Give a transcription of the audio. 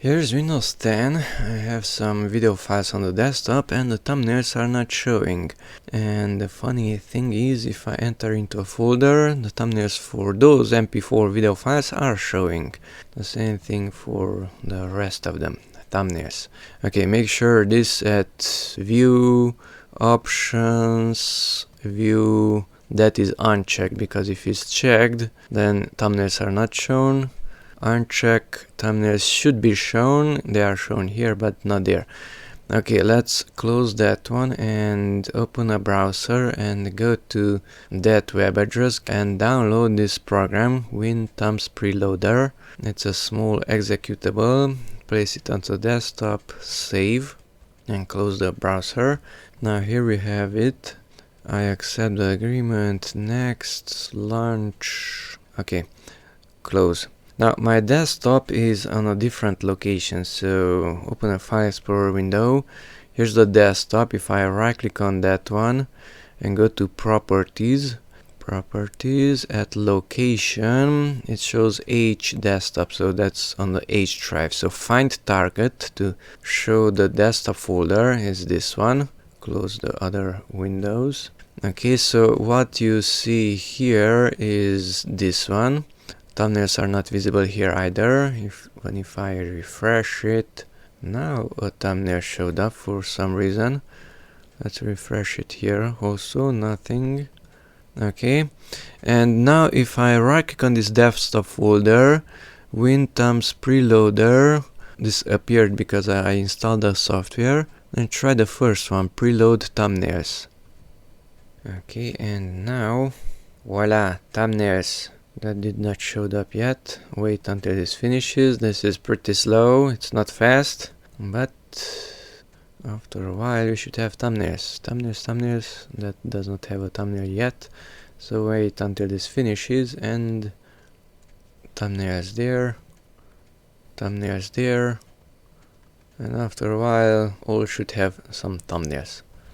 Here's Windows 10. I have some video files on the desktop and the thumbnails are not showing. And the funny thing is, if I enter into a folder, the thumbnails for those MP4 video files are showing. The same thing for the rest of them, thumbnails. Okay, make sure this at View, Options, View, that is unchecked, because if it's checked, then thumbnails are not shown. Uncheck, thumbnails should be shown. They are shown here but not there. Okay, let's close that one and open a browser and go to that web address and download this program, WinThumbsPreloader. It's a small executable. Place it on the desktop, save, and close the browser. Now here we have it. I accept the agreement, next, launch, okay, close. Now my desktop is on a different location, so open a File Explorer window. Here's the desktop. If I right click on that one and go to Properties, at Location, it shows H desktop, so that's on the H drive. So find target to show the desktop folder is this one. Close the other windows. Okay, so what you see here is this one. Thumbnails are not visible here either. If I refresh it, now a thumbnail showed up for some reason. Let's refresh it here. Also nothing. Okay, and now if I right click on this desktop folder, WinThumbsPreloader, this appeared because I installed the software. And try the first one, preload thumbnails. Okay, and now voila, thumbnails. That did not show up yet. Wait until this finishes. This is pretty slow, it's not fast, but after a while you should have thumbnails. Thumbnails. That does not have a thumbnail yet. So wait until this finishes and thumbnails there, and after a while all should have some thumbnails.